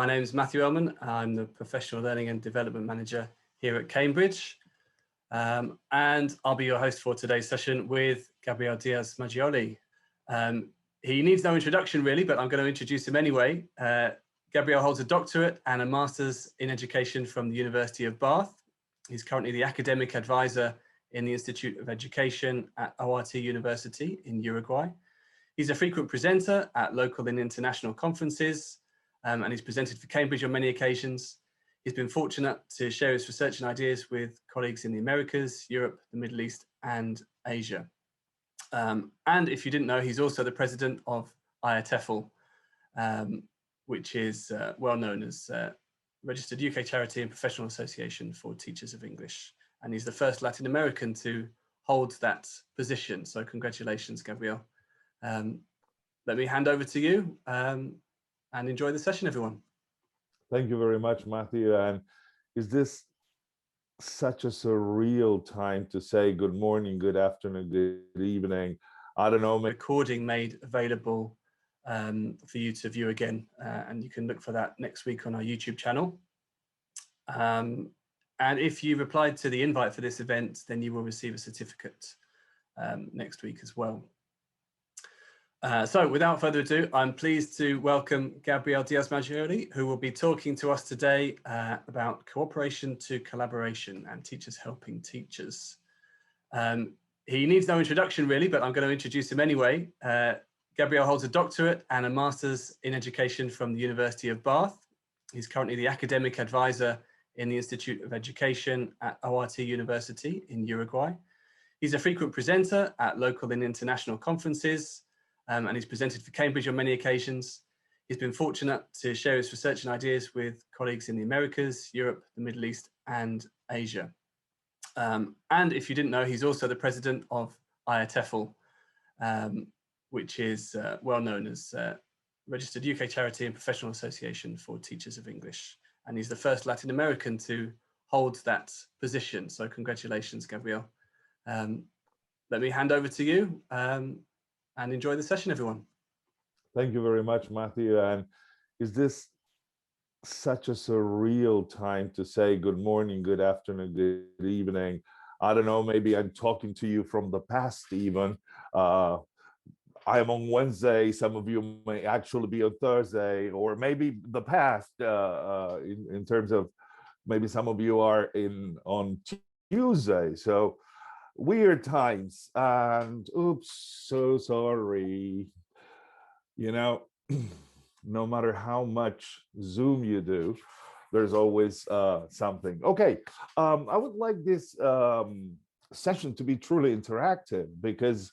My name is Matthew Ellman. I'm the Professional Learning and Development Manager here at Cambridge. And I'll be your host for today's session with Gabriel Diaz Maggioli. He needs no introduction really, but I'm going to introduce him anyway. Gabriel holds a doctorate and a master's in education from the University of Bath. He's currently the academic advisor in the Institute of Education at ORT University in Uruguay. He's a frequent presenter at local and international conferences, and he's presented for Cambridge on many occasions. He's been fortunate to share his research and ideas with colleagues in the Americas, Europe, the Middle East, and Asia. And if you didn't know, he's also the president of IATEFL, which is well known as registered UK charity and professional association for teachers of English. And he's the first Latin American to hold that position. So congratulations, Gabriel. Let me hand over to you and enjoy the session, everyone. Thank you very much, Matthew. And is this such a surreal time to say good morning, good afternoon, good evening? I don't know. Recording made available for you to view again, and you can look for that next week on our YouTube channel. And if you replied to the invite for this event, then you will receive a certificate next week as well. So without further ado, I'm pleased to welcome Gabriel Diaz Maggioli, who will be talking to us today about cooperation to collaboration and teachers helping teachers. He needs no introduction really, but I'm going to introduce him anyway. Gabriel holds a doctorate and a master's in education from the University of Bath. He's currently the academic advisor in the Institute of Education at ORT University in Uruguay. He's a frequent presenter at local and international conferences, and he's presented for Cambridge on many occasions. He's been fortunate to share his research and ideas with colleagues in the Americas, Europe, the Middle East, and Asia. And if you didn't know, he's also the president of IATEFL, which is well known as registered UK charity and professional association for teachers of English. And he's the first Latin American to hold that position. So congratulations, Gabriel. Let me hand over to you. And enjoy the session, everyone. Thank you very much, Matthew. And is this such a surreal time to say good morning, good afternoon, good evening? I don't know, maybe I'm talking to you from the past even. I am on Wednesday, some of you may actually be on Thursday, or maybe the past in terms of maybe some of you are on Tuesday. So weird times, and oops, so sorry. You know, no matter how much Zoom you do, there's always something. Okay, I would like this session to be truly interactive because,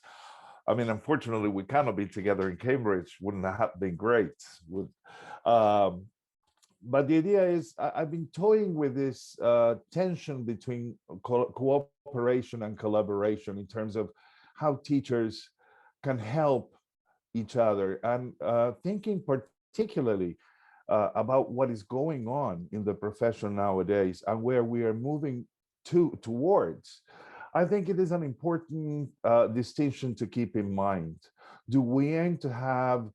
I mean, unfortunately, we cannot be together in Cambridge. Wouldn't have been great. But the idea is, I've been toying with this tension between cooperation and collaboration in terms of how teachers can help each other, and thinking particularly about what is going on in the profession nowadays and where we are moving towards. I think it is an important distinction to keep in mind. Do we aim to have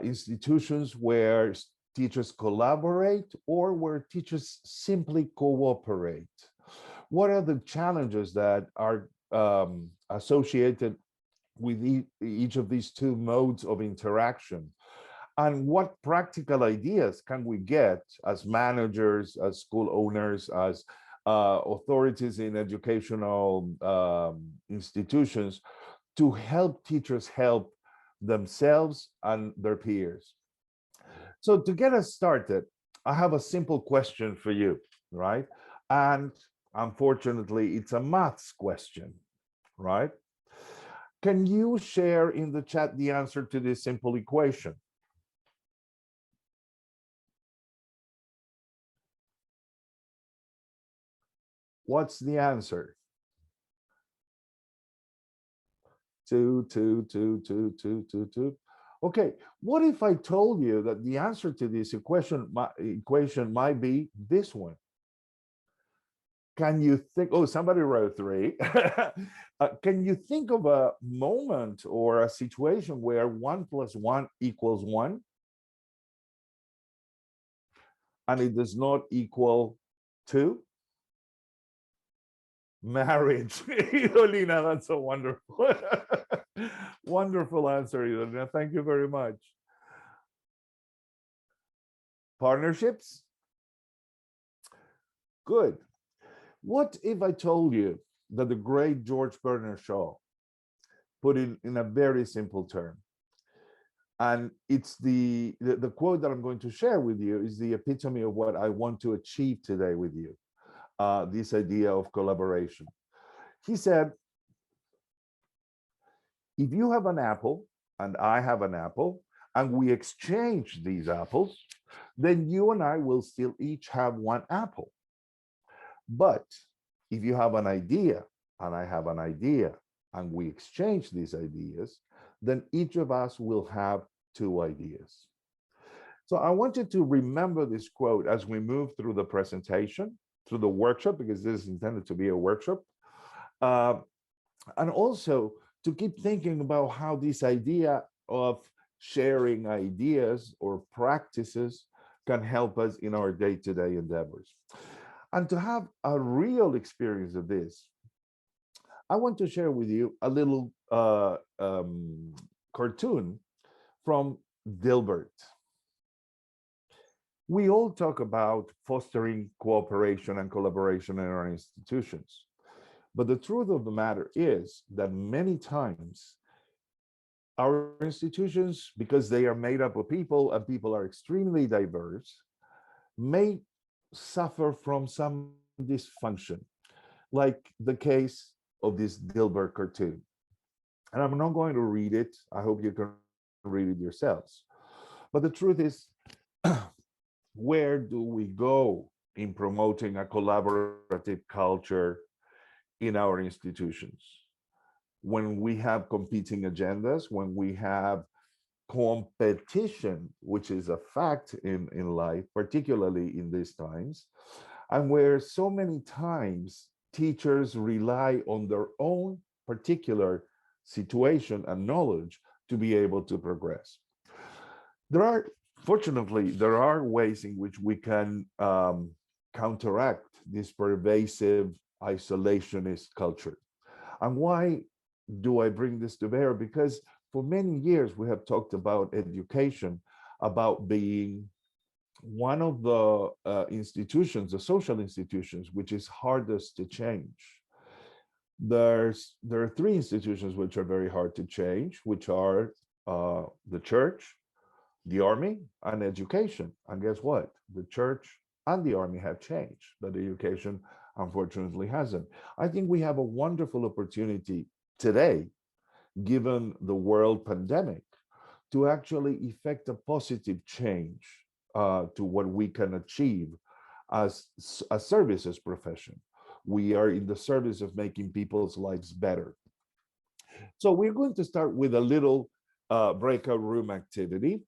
institutions where teachers collaborate, or where teachers simply cooperate? What are the challenges that are associated with each of these two modes of interaction? And what practical ideas can we get as managers, as school owners, as authorities in educational institutions to help teachers help themselves and their peers? So to get us started, I have a simple question for you, right? And unfortunately, it's a maths question, right? Can you share in the chat the answer to this simple equation? What's the answer? 2, 2, 2, 2, 2, 2, 2. Okay, what if I told you that the answer to this equation might be this one? Can you think, oh, somebody wrote 3. Can you think of a moment or a situation where 1 + 1 = 1? and it does not equal to marriage. Idolina, that's a wonderful, wonderful answer, Idolina. Thank you very much. Partnerships? Good. What if I told you that the great George Bernard Shaw put it in a very simple term? And it's the quote that I'm going to share with you is the epitome of what I want to achieve today with you, this idea of collaboration. He said, if you have an apple and I have an apple, and we exchange these apples, then you and I will still each have one apple. But if you have an idea and I have an idea, and we exchange these ideas, then each of us will have two ideas. So I want you to remember this quote as we move through the presentation, through the workshop, because this is intended to be a workshop. And also to keep thinking about how this idea of sharing ideas or practices can help us in our day-to-day endeavors. And to have a real experience of this, I want to share with you a little cartoon from Dilbert. We all talk about fostering cooperation and collaboration in our institutions. But the truth of the matter is that many times our institutions, because they are made up of people and people are extremely diverse, may suffer from some dysfunction, like the case of this Dilbert cartoon. And I'm not going to read it. I hope you can read it yourselves. But the truth is, where do we go in promoting a collaborative culture in our institutions? When we have competing agendas, when we have competition, which is a fact in life, particularly in these times, and where so many times teachers rely on their own particular situation and knowledge to be able to progress. Fortunately, there are ways in which we can counteract this pervasive isolationist culture. And why do I bring this to bear? Because for many years, we have talked about education, about being one of the institutions, the social institutions, which is hardest to change. There are three institutions which are very hard to change, which are the church, the army, and education. And guess what? The church and the army have changed, but education unfortunately hasn't. I think we have a wonderful opportunity today, given the world pandemic, to actually effect a positive change to what we can achieve as a services profession. We are in the service of making people's lives better. So we're going to start with a little breakout room activity.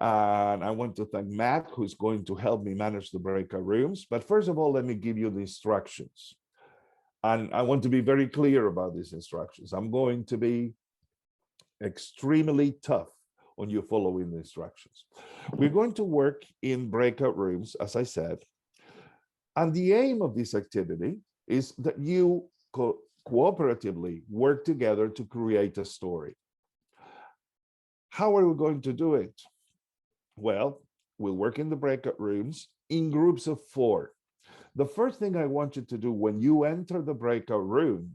And I want to thank Matt, who's going to help me manage the breakout rooms. But first of all, let me give you the instructions. And I want to be very clear about these instructions. I'm going to be extremely tough on you following the instructions. We're going to work in breakout rooms, as I said. And the aim of this activity is that you cooperatively work together to create a story. How are we going to do it? Well, we'll work in the breakout rooms in groups of 4. The first thing I want you to do when you enter the breakout room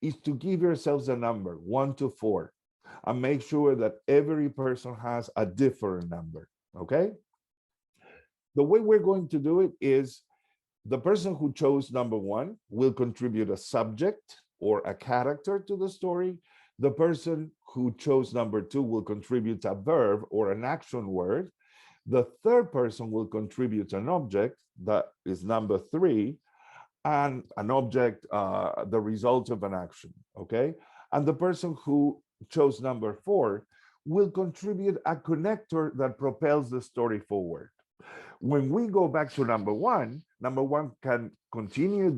is to give yourselves a number, 1 to 4, and make sure that every person has a different number, okay? The way we're going to do it is the person who chose number 1 will contribute a subject or a character to the story. The person who chose number 2 will contribute a verb or an action word. The third person will contribute an object, that is number 3, and an object, the result of an action, okay? And the person who chose number 4 will contribute a connector that propels the story forward. When we go back to number 1 can continue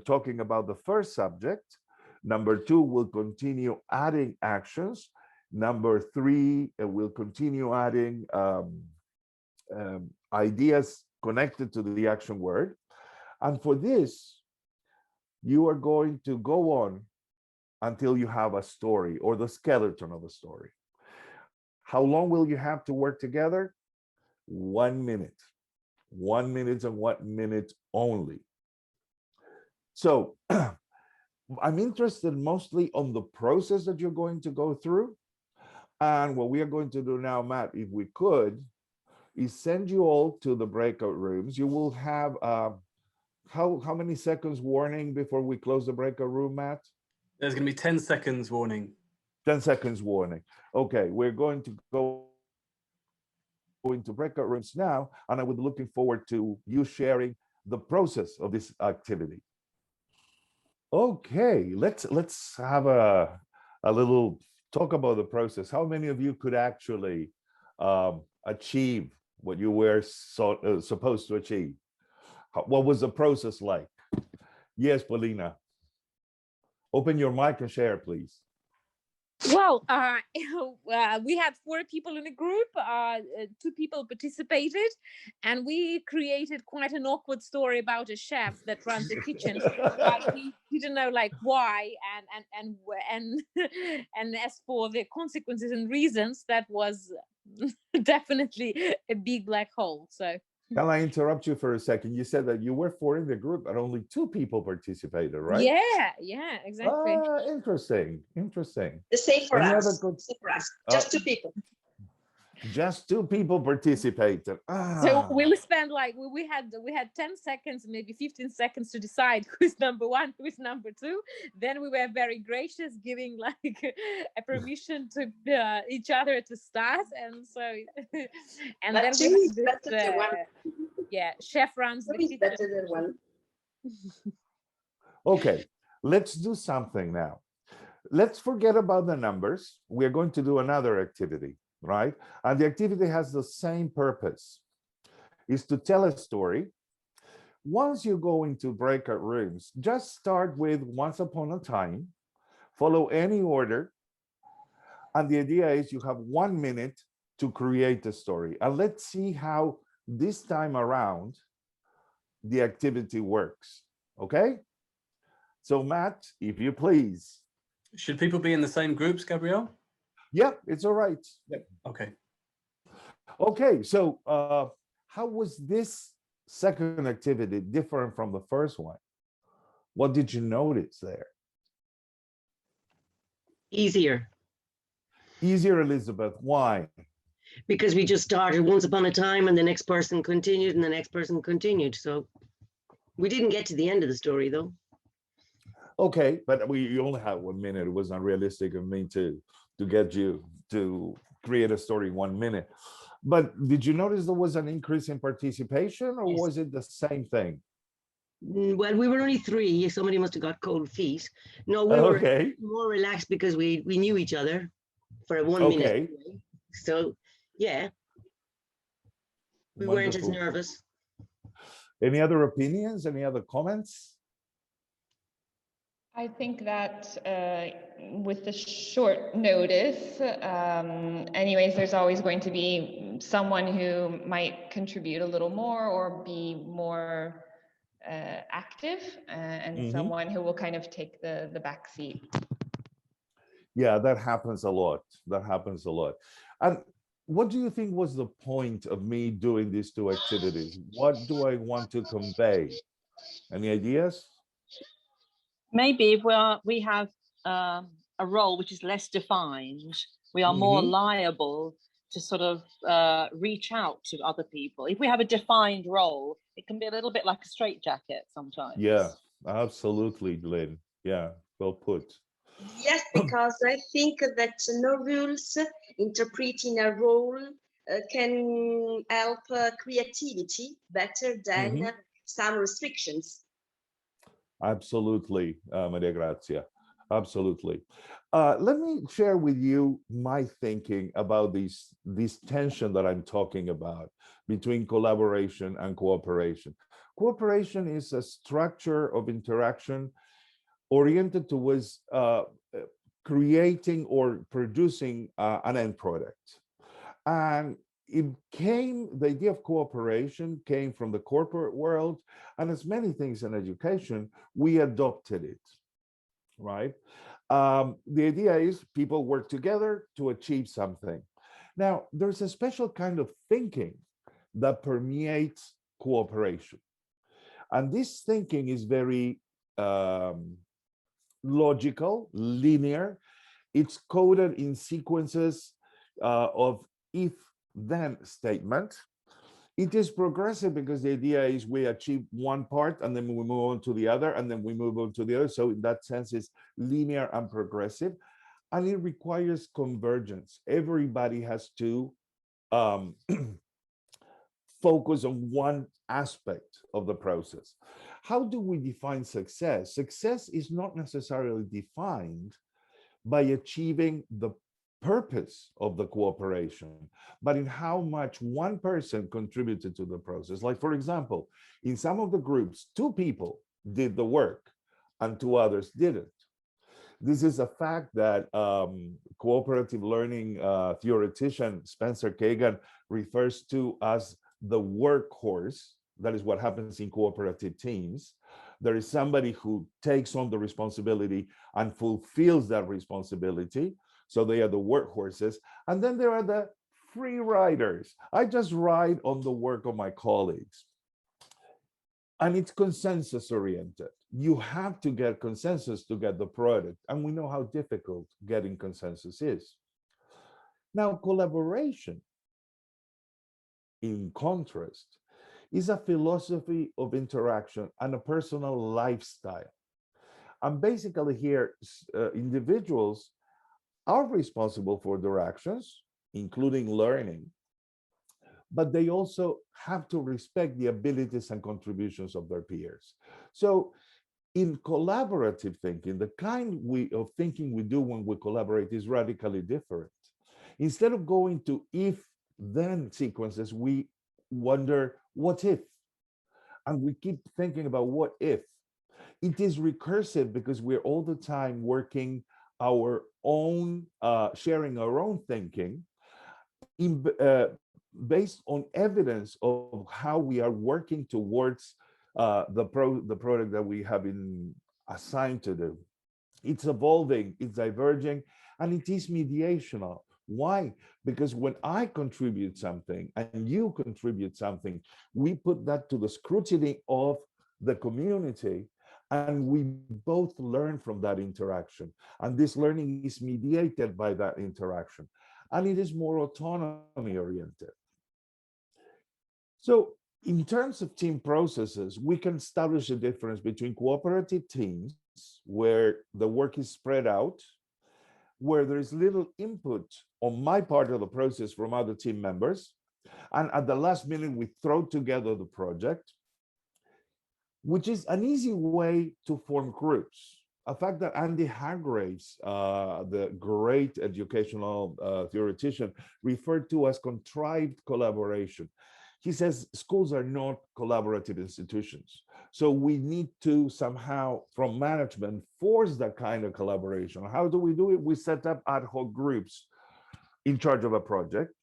talking about the first subject. Number 2 will continue adding actions. Number 3 will continue adding ideas connected to the action word. And for this, you are going to go on until you have a story or the skeleton of a story. How long will you have to work together? 1 minute. 1 minute and 1 minute only. So I'm interested mostly on the process that you're going to go through. And what we are going to do now, Matt, if we could, is send you all to the breakout rooms. You will have how many seconds warning before we close the breakout room, Matt? There's going to be 10 seconds warning. 10 seconds warning. Okay, we're going to go into breakout rooms now, and I would be looking forward to you sharing the process of this activity. Okay, let's have a little talk about the process. How many of you could actually achieve what you were supposed to achieve? What was the process like? Yes, Paulina. Open your mic and share, please. Well, we had 4 people in a group, 2 people participated, and we created quite an awkward story about a chef that runs a kitchen, but we didn't know like why, and as for the consequences and reasons, that was definitely a big black hole. So can I interrupt you for a second? You said that you were 4 in the group, but only 2 people participated, right? Yeah, exactly. Interesting. The same for Any us. other Same for us. Just 2 people. Just 2 people participated. So we'll spend like we had 10 seconds, maybe 15 seconds to decide who's number 1, who's number 2. Then we were very gracious, giving like a permission to each other to start, and so and But then we chef runs the kitchen. Better than one. Okay, let's do something now. Let's forget about the numbers. We're going to do another activity, right? And the activity has the same purpose, is to tell a story. Once you go into breakout rooms, just start with once upon a time, follow any order. And the idea is you have 1 minute to create a story. And let's see how this time around the activity works, okay? So Matt, if you please. Should people be in the same groups, Gabriel? Yep, it's all right. Yep. Okay. Okay, so how was this second activity different from the first one? What did you notice there? Easier. Easier, Elizabeth. Why? Because we just started once upon a time and the next person continued and the next person continued. So we didn't get to the end of the story though. Okay, but we only had 1 minute. It was unrealistic of me to get you to create a story in 1 minute. But did you notice there was an increase in participation, or Yes. was it the same thing? Well, we were only 3. Somebody must have got cold feet. No, we were Okay. more relaxed because we knew each other for 1 Okay. minute. So yeah, we weren't as Wonderful. nervous. Any other opinions? Any other comments? I think that with the short notice, anyways, there's always going to be someone who might contribute a little more or be more active, and someone who will kind of take the back seat. Yeah, that happens a lot. That happens a lot. And what do you think was the point of me doing these 2 activities? What do I want to convey? Any ideas? Maybe if we have a role which is less defined, we are more liable to sort of reach out to other people. If we have a defined role, it can be a little bit like a straitjacket sometimes. Yeah, absolutely, Lynn. Yeah, well put. Yes, because I think that no rules interpreting a role can help creativity better than some restrictions. Absolutely, Maria Grazia. Absolutely. Let me share with you my thinking about this tension that I'm talking about between collaboration and cooperation. Cooperation is a structure of interaction oriented towards creating or producing an end product. And the idea of cooperation came from the corporate world, and as many things in education, we adopted it, right? The idea is people work together to achieve something. Now, there's a special kind of thinking that permeates cooperation. And this thinking is very logical, linear. It's coded in sequences of if-then statement. It is progressive because the idea is we achieve one part and then we move on to the other and then we move on to the other. So in that sense, it's linear and progressive. And it requires convergence. Everybody has to focus on one aspect of the process. How do we define success? Success is not necessarily defined by achieving the purpose of the cooperation, but in how much one person contributed to the process. Like, for example, in some of the groups, 2 people did the work and 2 others didn't. This is a fact that cooperative learning theoretician Spencer Kagan refers to as the workhorse. That is what happens in cooperative teams. There is somebody who takes on the responsibility and fulfills that responsibility. So they are the workhorses. And then there are the free riders. I just ride on the work of my colleagues. And it's consensus oriented. You have to get consensus to get the product. And we know how difficult getting consensus is. Now, collaboration, in contrast, is a philosophy of interaction and a personal lifestyle. And basically here, individuals are responsible for their actions, including learning, but they also have to respect the abilities and contributions of their peers. So in collaborative thinking, the kind of thinking we do when we collaborate is radically different. Instead of going to if-then sequences, we wonder, what if? And we keep thinking about what if. It is recursive because we're all the time working our own, sharing our own thinking based on evidence of how we are working towards the product that we have been assigned to do. It's evolving, it's diverging, and it is mediational. Why? Because when I contribute something and you contribute something, we put that to the scrutiny of the community, and we both learn from that interaction. And this learning is mediated by that interaction. And it is more autonomy oriented. So in terms of team processes, we can establish a difference between cooperative teams where the work is spread out, where there is little input on my part of the process from other team members. And at the last minute, we throw together the project, which is an easy way to form groups. A fact that Andy Hargraves, the great educational theoretician, referred to as contrived collaboration. He says schools are not collaborative institutions. So we need to somehow, from management, force that kind of collaboration. How do we do it? We set up ad hoc groups in charge of a project.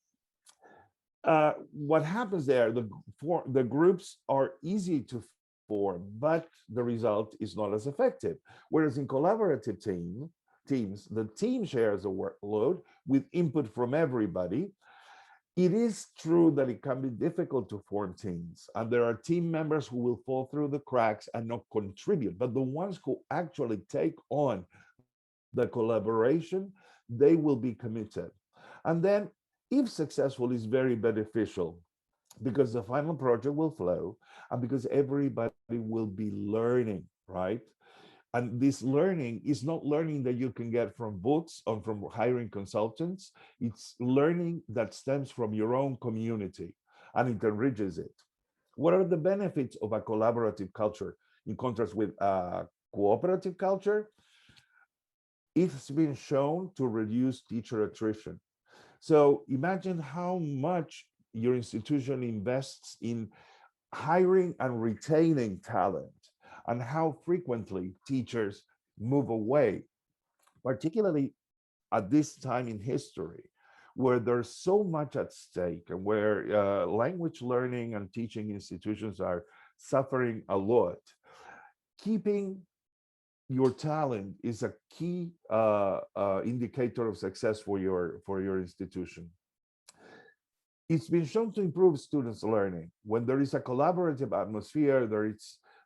What happens there, the groups are easy to form, but the result is not as effective. Whereas in collaborative teams, the team shares the workload with input from everybody. It is true that it can be difficult to form teams, and there are team members who will fall through the cracks and not contribute, but the ones who actually take on the collaboration, they will be committed. And then, if successful, is very beneficial because the final project will flow and because everybody will be learning, right? And this learning is not learning that you can get from books or from hiring consultants. It's learning that stems from your own community, and it enriches it. What are the benefits of a collaborative culture in contrast with a cooperative culture? It's been shown to reduce teacher attrition. So imagine how much your institution invests in hiring and retaining talent, and how frequently teachers move away, particularly at this time in history, where there's so much at stake and where language learning and teaching institutions are suffering a lot, keeping your talent is a key indicator of success for your institution. It's been shown to improve students' learning. When there is a collaborative atmosphere,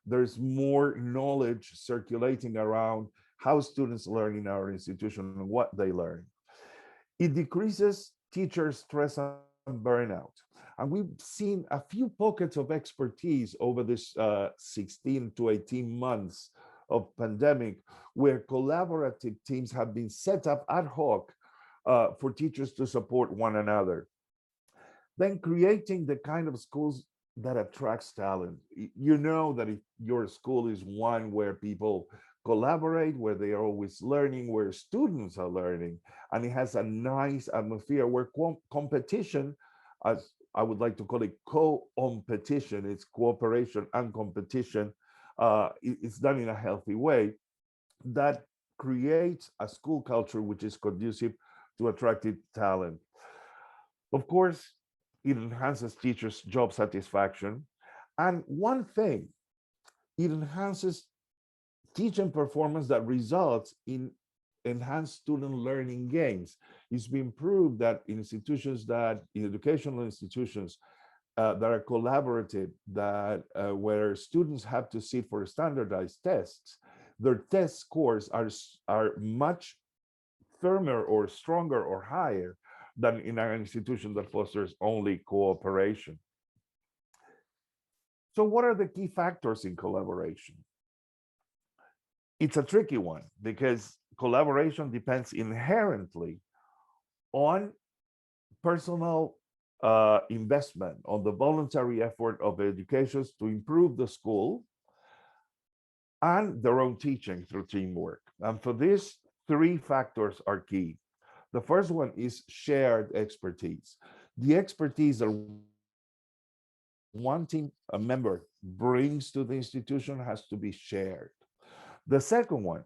there's more knowledge circulating around how students learn in our institution and what they learn. It decreases teacher stress and burnout. And we've seen a few pockets of expertise over this 16 to 18 months of pandemic, where collaborative teams have been set up ad hoc for teachers to support one another. Then creating the kind of schools that attracts talent. You know that if your school is one where people collaborate, where they are always learning, where students are learning, and it has a nice atmosphere where competition, as I would like to call it, co-competition, it's cooperation and competition, it's done in a healthy way, that creates a school culture which is conducive to attractive talent. Of course, it enhances teachers' job satisfaction. And one thing, it enhances teaching performance that results in enhanced student learning gains. It's been proved that in educational institutions that are collaborative, that where students have to sit for standardized tests, their test scores are much firmer or stronger or higher than in an institution that fosters only cooperation. So what are the key factors in collaboration? It's a tricky one because collaboration depends inherently on personal investment, on the voluntary effort of educators to improve the school and their own teaching through teamwork. And for this, three factors are key. The first one is shared expertise. The expertise that one team a member brings to the institution has to be shared. The second one,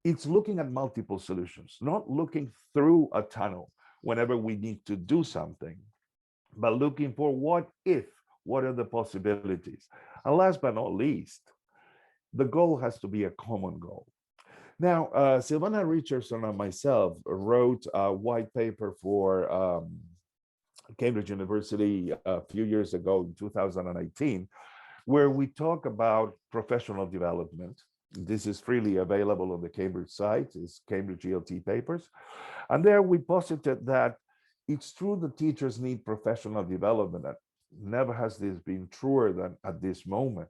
it's looking at multiple solutions, not looking through a tunnel whenever we need to do something, but looking for what are the possibilities. And last but not least, the goal has to be a common goal. Now, Silvana Richardson and myself wrote a white paper for Cambridge University a few years ago in 2018, where we talk about professional development. This is freely available on the Cambridge site, it's Cambridge ELT papers. And there we posited that it's true that teachers need professional development. And never has this been truer than at this moment.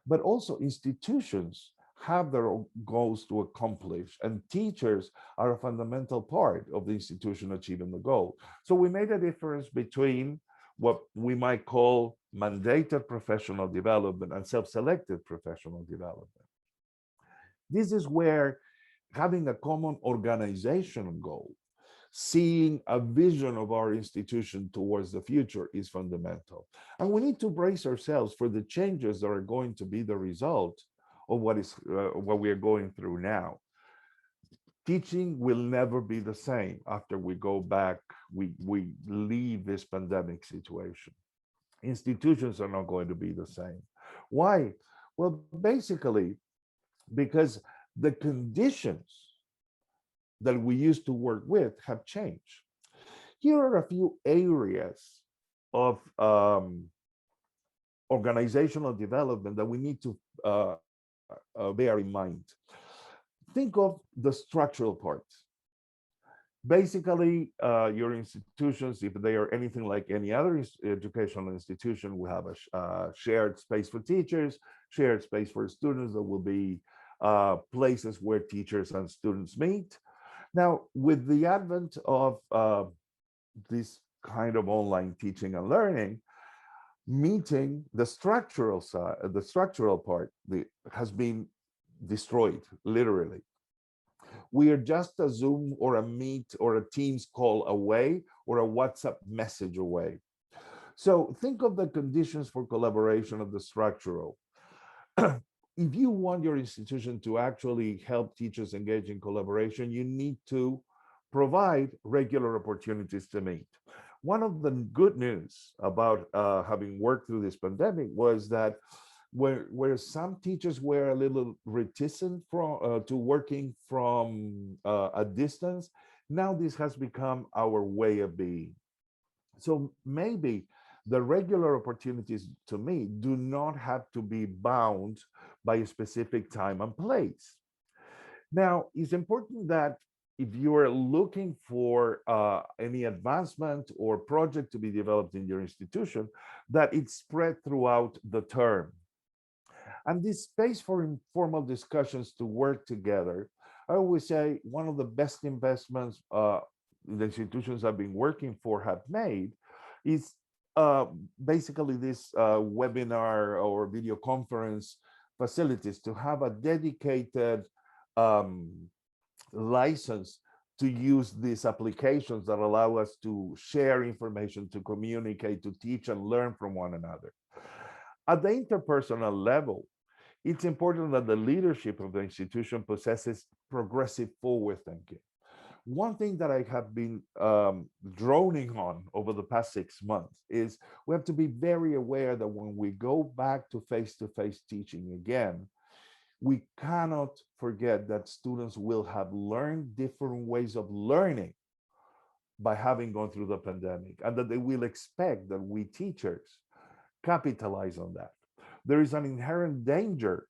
But also institutions have their own goals to accomplish, and teachers are a fundamental part of the institution achieving the goal. So we made a difference between what we might call mandated professional development and self-selected professional development. This is where having a common organizational goal, seeing a vision of our institution towards the future is fundamental. And we need to brace ourselves for the changes that are going to be the result of what we are going through now. Teaching will never be the same after we go back, we leave this pandemic situation. Institutions are not going to be the same. Why? Well, basically, because the conditions that we used to work with have changed. Here are a few areas of organizational development that we need to bear in mind. Think of the structural part. Basically, your institutions, if they are anything like any other educational institution, will have a shared space for teachers, shared space for students. There will be places where teachers and students meet. Now, with the advent of this kind of online teaching and learning, meeting the structural side, the structural part has been destroyed, literally. We are just a Zoom or a Meet or a Teams call away or a WhatsApp message away. So think of the conditions for collaboration of the structural. If you want your institution to actually help teachers engage in collaboration, you need to provide regular opportunities to meet. One of the good news about having worked through this pandemic was that where some teachers were a little reticent to working from a distance, now this has become our way of being. So maybe the regular opportunities to meet do not have to be bound by a specific time and place. Now, it's important that if you are looking for any advancement or project to be developed in your institution, that it's spread throughout the term. And this space for informal discussions to work together, I always say one of the best investments the institutions I've been working for have made is basically this webinar or video conference facilities to have a dedicated um, license to use these applications that allow us to share information, to communicate, to teach and learn from one another. At the interpersonal level, it's important that the leadership of the institution possesses progressive forward thinking. One thing that I have been droning on over the past 6 months is we have to be very aware that when we go back to face-to-face teaching again, we cannot forget that students will have learned different ways of learning by having gone through the pandemic, and that they will expect that we teachers capitalize on that. There is an inherent danger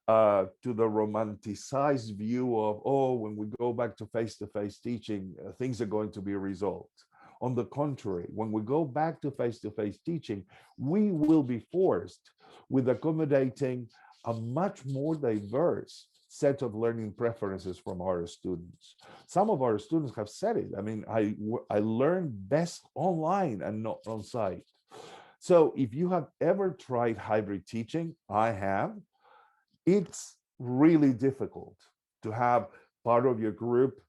to the romanticized view of, oh, when we go back to face-to-face teaching, things are going to be resolved. On the contrary, when we go back to face-to-face teaching, we will be forced with accommodating a much more diverse set of learning preferences from our students. Some of our students have said it. I mean, I learn best online and not on site. So if you have ever tried hybrid teaching, I have, it's really difficult to have part of your group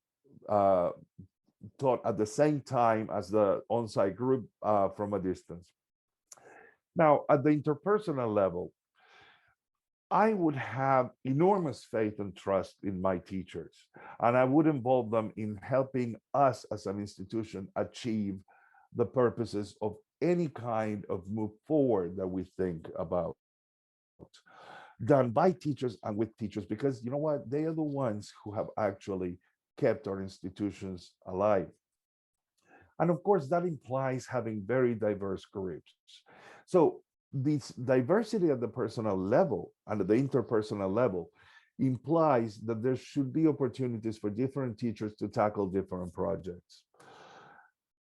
taught at the same time as the on-site group from a distance. Now, at the interpersonal level, I would have enormous faith and trust in my teachers, and I would involve them in helping us as an institution achieve the purposes of any kind of move forward that we think about, done by teachers and with teachers, because you know what? They are the ones who have actually kept our institutions alive. And of course, that implies having very diverse groups. So this diversity at the personal level and at the interpersonal level implies that there should be opportunities for different teachers to tackle different projects.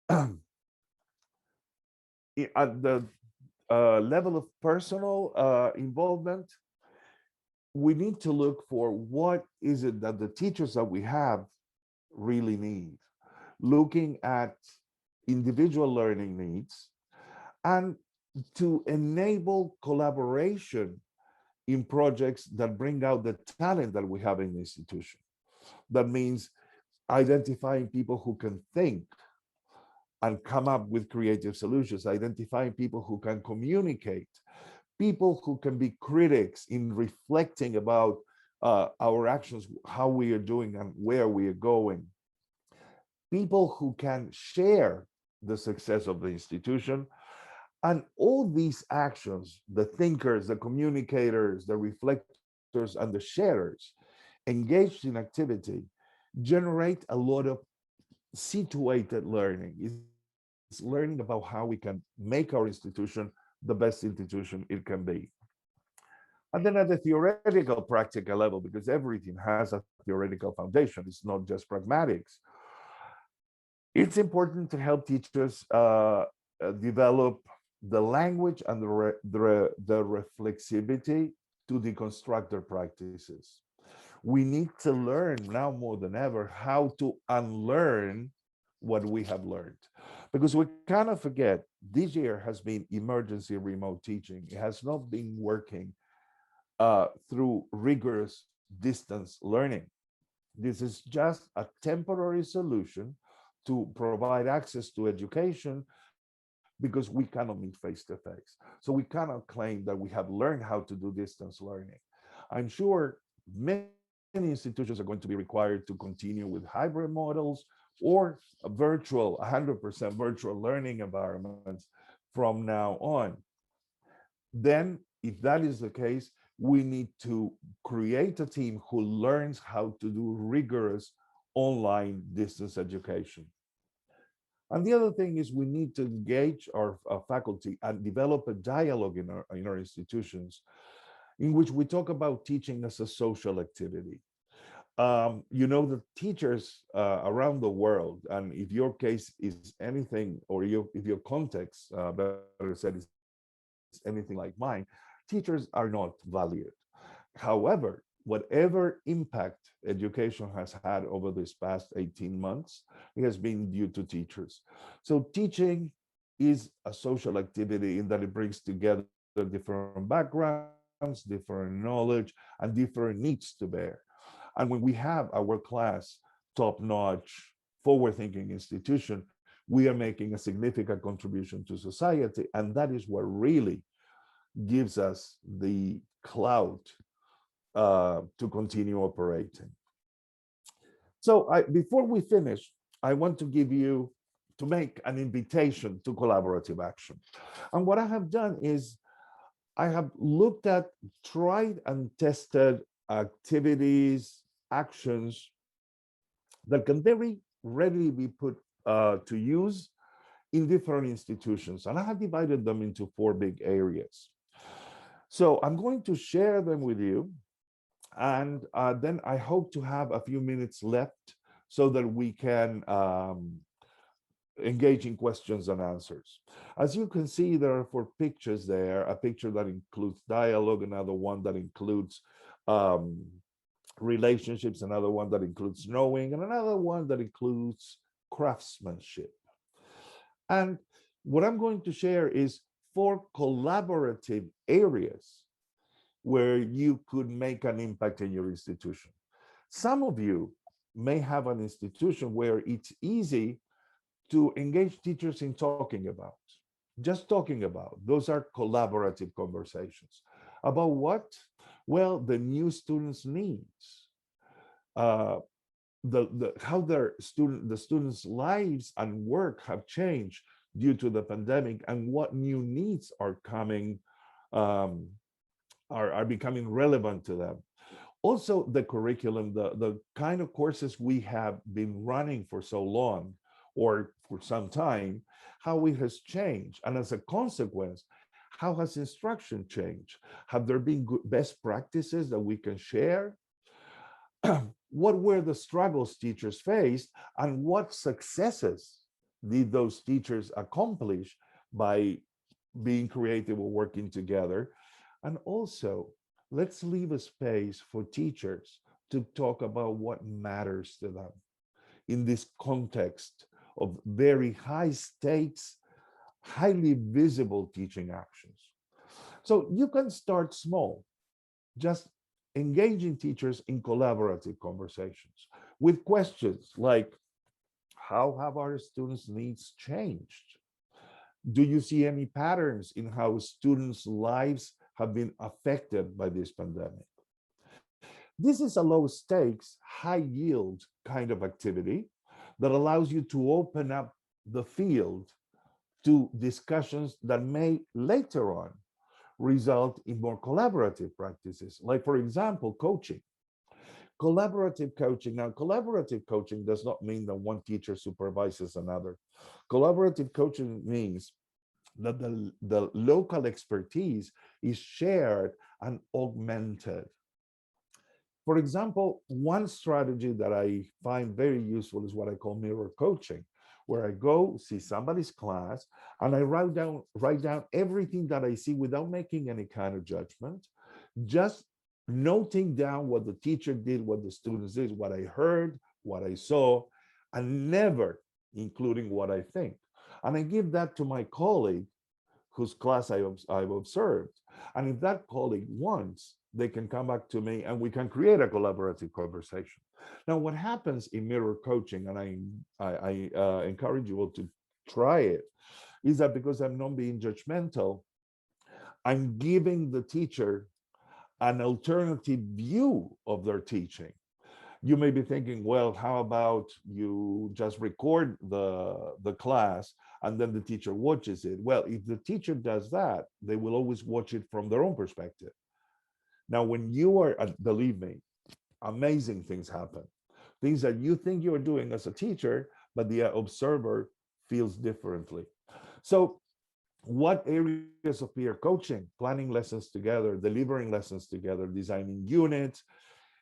At the level of personal involvement, we need to look for what is it that the teachers that we have really need, looking at individual learning needs, and to enable collaboration in projects that bring out the talent that we have in the institution. That means identifying people who can think and come up with creative solutions, identifying people who can communicate, people who can be critics in reflecting about our actions, how we are doing and where we are going, people who can share the success of the institution. And all these actions, the thinkers, the communicators, the reflectors, and the sharers engaged in activity generate a lot of situated learning. It's learning about how we can make our institution the best institution it can be. And then at the theoretical, practical level, because everything has a theoretical foundation, it's not just pragmatics. It's important to help teachers develop the language and the reflexivity to deconstruct their practices. We need to learn now more than ever how to unlearn what we have learned. Because we cannot forget, this year has been emergency remote teaching. It has not been working through rigorous distance learning. This is just a temporary solution to provide access to education because we cannot meet face to face. So we cannot claim that we have learned how to do distance learning. I'm sure many institutions are going to be required to continue with hybrid models or a virtual, 100% virtual learning environments from now on. Then, if that is the case, we need to create a team who learns how to do rigorous online distance education. And the other thing is we need to engage our faculty and develop a dialogue in our institutions in which we talk about teaching as a social activity. You know, the teachers around the world, and if your case is anything, or if your context, better said, is anything like mine, teachers are not valued. However, whatever impact education has had over this past 18 months, it has been due to teachers. So teaching is a social activity in that it brings together different backgrounds, different knowledge, and different needs to bear. And when we have a world-class, top-notch, forward-thinking institution, we are making a significant contribution to society, and that is what really gives us the clout to continue operating. So before we finish, I want to make an invitation to collaborative action. And what I have done is I have looked at tried and tested activities, actions that can very readily be put to use in different institutions. And I have divided them into 4 big areas. So I'm going to share them with you. And then I hope to have a few minutes left so that we can engage in questions and answers. As you can see, there are 4 pictures there, a picture that includes dialogue, another one that includes relationships, another one that includes knowing, and another one that includes craftsmanship. And what I'm going to share is 4 collaborative areas where you could make an impact in your institution. Some of you may have an institution where it's easy to engage teachers in talking about, just talking about. Those are collaborative conversations. About what? Well, the new students' needs, how the students' lives and work have changed due to the pandemic, and what new needs are coming, are becoming relevant to them. Also, the curriculum, the kind of courses we have been running for so long, or for some time, how it has changed. And as a consequence, how has instruction changed? Have there been good best practices that we can share? What were the struggles teachers faced, and what successes did those teachers accomplish by being creative or working together? And also, let's leave a space for teachers to talk about what matters to them in this context of very high stakes, highly visible teaching actions. So you can start small, just engaging teachers in collaborative conversations with questions like, how have our students' needs changed? Do you see any patterns in how students' lives have been affected by this pandemic? This is a low stakes, high yield kind of activity that allows you to open up the field to discussions that may later on result in more collaborative practices. Like, for example, coaching. Collaborative coaching. Now, collaborative coaching does not mean that one teacher supervises another. Collaborative coaching means that the local expertise is shared and augmented. For example, one strategy that I find very useful is what I call mirror coaching, where I go see somebody's class and I write down everything that I see without making any kind of judgment, just noting down what the teacher did, what the students did, what I heard, what I saw, and never including what I think. And I give that to my colleague whose class I've observed. And if that colleague wants, they can come back to me and we can create a collaborative conversation. Now, what happens in mirror coaching, and I encourage you all to try it, is that because I'm not being judgmental, I'm giving the teacher an alternative view of their teaching. You may be thinking, well, how about you just record the class and then the teacher watches it? Well, if the teacher does that, they will always watch it from their own perspective. Now, when you are, believe me, amazing things happen. Things that you think you're doing as a teacher, but the observer feels differently. So what areas of peer coaching? Planning lessons together, delivering lessons together, designing units,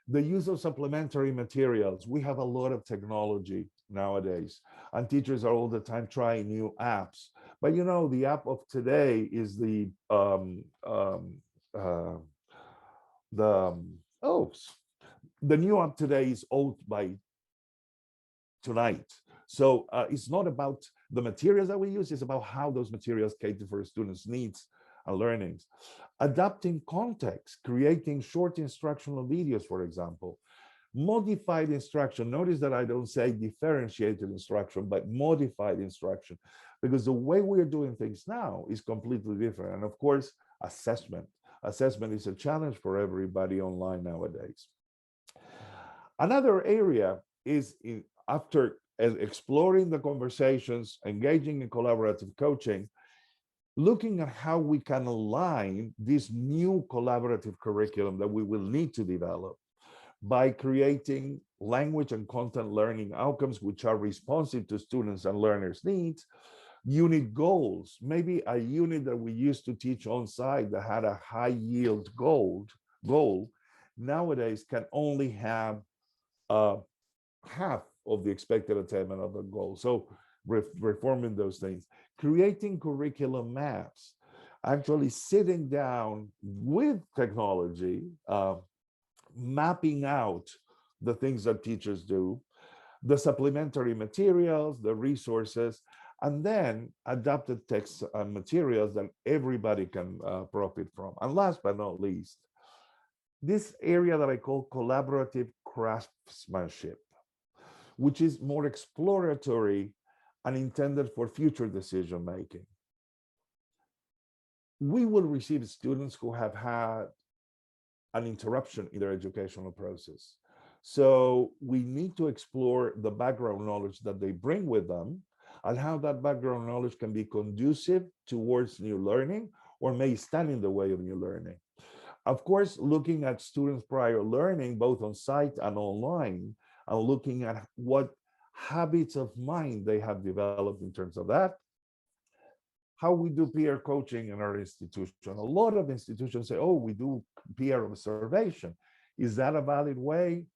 the use of supplementary materials. We have a lot of technology nowadays, and teachers are all the time trying new apps. But you know, the app of today is the the new app today is out by tonight. So it's not about the materials that we use, it's about how those materials cater for students' needs and learnings. Adapting context, creating short instructional videos, for example. Modified instruction. Notice that I don't say differentiated instruction, but modified instruction, because the way we're doing things now is completely different. And of course, assessment. Assessment is a challenge for everybody online nowadays. Another area is after exploring the conversations, engaging in collaborative coaching, looking at how we can align this new collaborative curriculum that we will need to develop by creating language and content learning outcomes which are responsive to students' and learners' needs. Unit goals, maybe a unit that we used to teach on site that had a high yield goal nowadays can only have half of the expected attainment of the goal. So reforming those things, creating curriculum maps, actually sitting down with technology, mapping out the things that teachers do, the supplementary materials, the resources, and then adapted text and materials that everybody can profit from. And last but not least, this area that I call collaborative craftsmanship, which is more exploratory and intended for future decision making. We will receive students who have had an interruption in their educational process. So we need to explore the background knowledge that they bring with them and how that background knowledge can be conducive towards new learning or may stand in the way of new learning. Of course, looking at students' prior learning, both on site and online, and looking at what habits of mind they have developed in terms of that. How we do peer coaching in our institution. A lot of institutions say, oh, we do peer observation. Is that a valid way?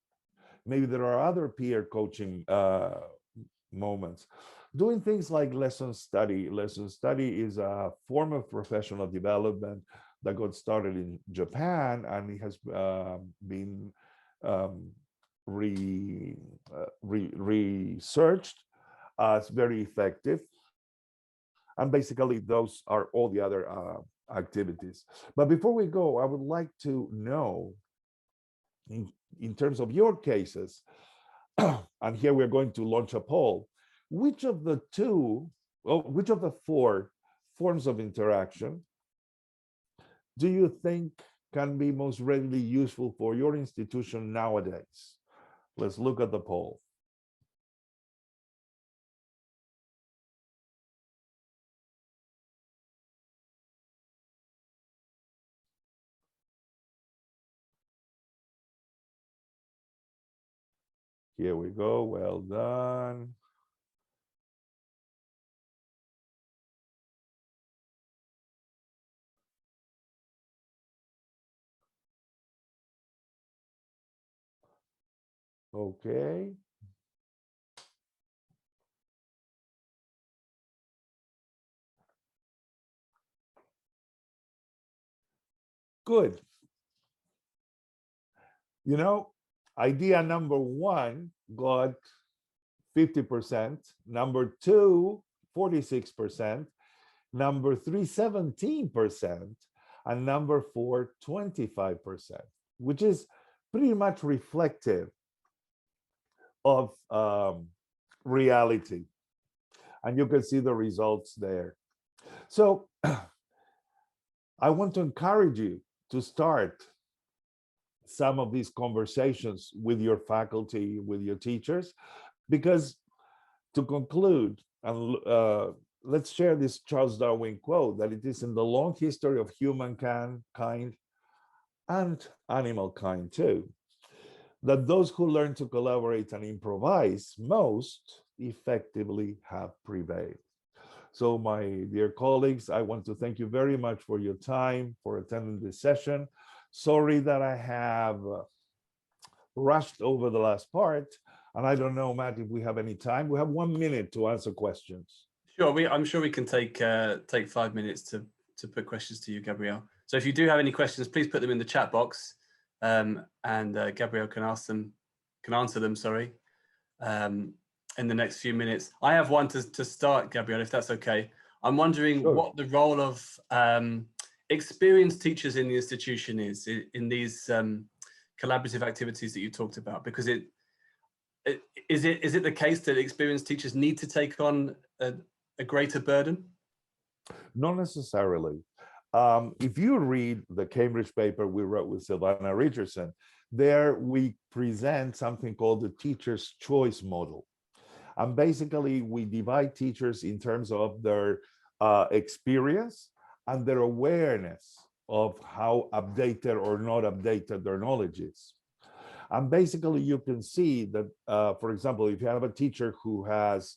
Maybe there are other peer coaching moments. Doing things like lesson study. Lesson study is a form of professional development that got started in Japan, and it has been researched as very effective. And basically, those are all the other activities. But before we go, I would like to know, in terms of your cases, and here we're going to launch a poll, which of the four forms of interaction do you think can be most readily useful for your institution nowadays? Let's look at the poll. Here we go. Well done. Okay. Good. You know, idea number one got 50%, number two, 46%, number three, 17%, and number four, 25%, which is pretty much reflective of reality. And you can see the results there. So I want to encourage you to start some of these conversations with your faculty, with your teachers, because to conclude, and let's share this Charles Darwin quote, that it is in the long history of humankind and animal kind too, that those who learn to collaborate and improvise most effectively have prevailed. So my dear colleagues, I want to thank you very much for your time, for attending this session. Sorry that I have rushed over the last part. And I don't know, Matt, if we have any time. We have 1 minute to answer questions. Sure, I'm sure we can take 5 minutes to put questions to you, Gabriel. So if you do have any questions, please put them in the chat box, and Gabriel can answer them. Sorry, in the next few minutes. I have one to start, Gabriel, if that's okay. I'm wondering what the role of experienced teachers in the institution is in these collaborative activities that you talked about, because is it the case that experienced teachers need to take on a greater burden? Not necessarily. If you read the Cambridge paper we wrote with Silvana Richardson, there we present something called the teacher's choice model. And basically, we divide teachers in terms of their experience and their awareness of how updated or not updated their knowledge is. And basically, you can see that, for example, if you have a teacher who has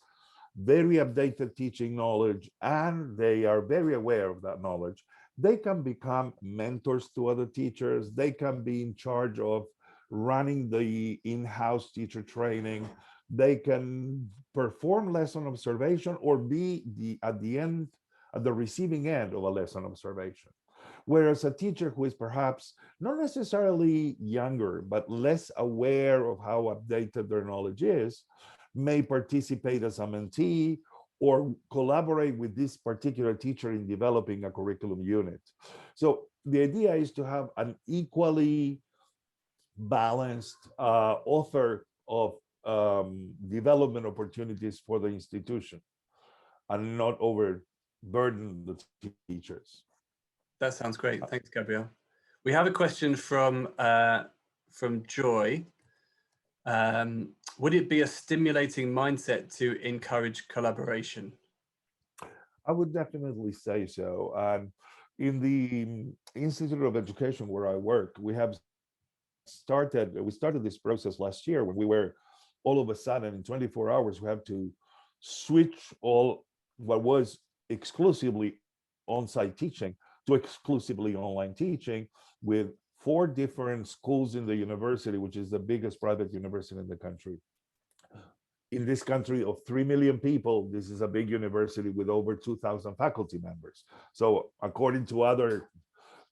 very updated teaching knowledge and they are very aware of that knowledge, they can become mentors to other teachers. They can be in charge of running the in-house teacher training. They can perform lesson observation or be at the receiving end of a lesson observation. Whereas a teacher who is perhaps not necessarily younger, but less aware of how updated their knowledge is, may participate as a mentee or collaborate with this particular teacher in developing a curriculum unit. So the idea is to have an equally balanced offer of development opportunities for the institution and not overburden the teachers. That sounds great. Thanks, Gabriel. We have a question from Joy. Would it be a stimulating mindset to encourage collaboration? I would definitely say so. In the Institute of Education where I work, we started this process last year when we were all of a sudden in 24 hours, we have to switch all what was exclusively on-site teaching to exclusively online teaching with 4 different schools in the university, which is the biggest private university in the country. In this country of 3 million people, this is a big university with over 2,000 faculty members. So according to other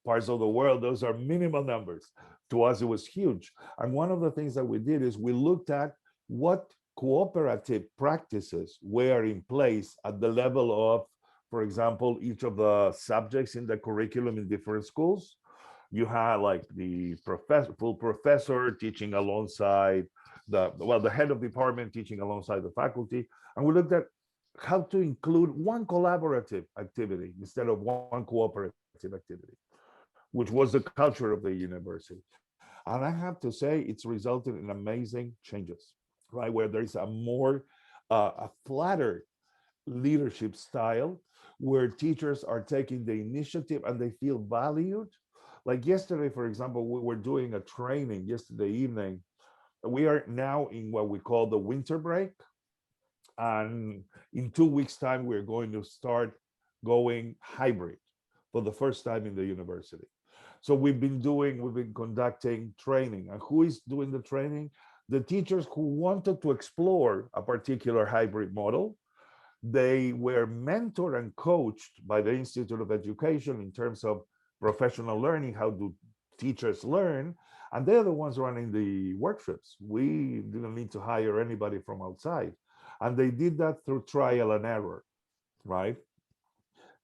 parts of the world, those are minimal numbers. To us, it was huge. And one of the things that we did is we looked at what cooperative practices were in place at the level of, for example, each of the subjects in the curriculum in different schools. You had like the full professor teaching alongside the head of department teaching alongside the faculty. And we looked at how to include one collaborative activity instead of one cooperative activity, which was the culture of the university. And I have to say, it's resulted in amazing changes, right? Where there is a flatter leadership style, where teachers are taking the initiative and they feel valued. Like yesterday, for example, we were doing a training yesterday evening. We are now in what we call the winter break. And in 2 weeks' time, we're going to start going hybrid for the first time in the university. So we've been conducting training. And who is doing the training? The teachers who wanted to explore a particular hybrid model. They were mentored and coached by the Institute of Education in terms of professional learning. How do teachers learn? And they're the ones running the workshops. We didn't need to hire anybody from outside. And they did that through trial and error, right?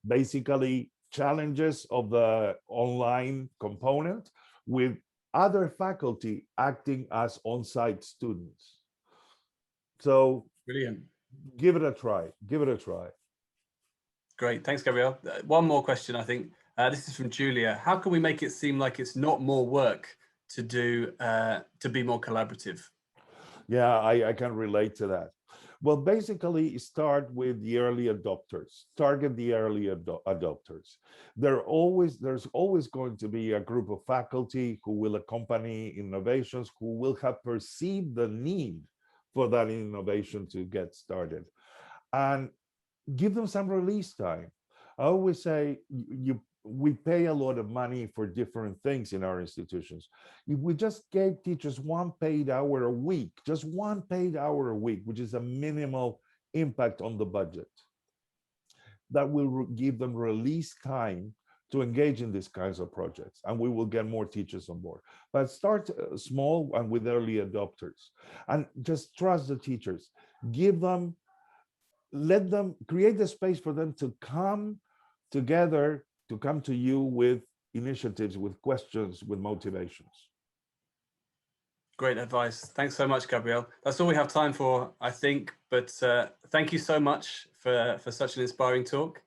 Basically, challenges of the online component with other faculty acting as on-site students. So brilliant. Give it a try. Give it a try. Great. Thanks, Gabriel. One more question, I think. This is from Julia. How can we make it seem like it's not more work to do to be more collaborative? Yeah, I can relate to that. Well, basically, start with the early adopters. Target the early adopters. There's always going to be a group of faculty who will accompany innovations, who will have perceived the need for that innovation to get started, and give them some release time. I always say we pay a lot of money for different things in our institutions. If we just gave teachers 1 paid hour a week, just 1 paid hour a week, which is a minimal impact on the budget, that will give them release time to engage in these kinds of projects, and we will get more teachers on board. But start small and with early adopters, and just trust the teachers. Give them, let them create the space for them to come together, to come to you with initiatives, with questions, with motivations. Great advice. Thanks so much, Gabriel. That's all we have time for, I think. But thank you so much for such an inspiring talk.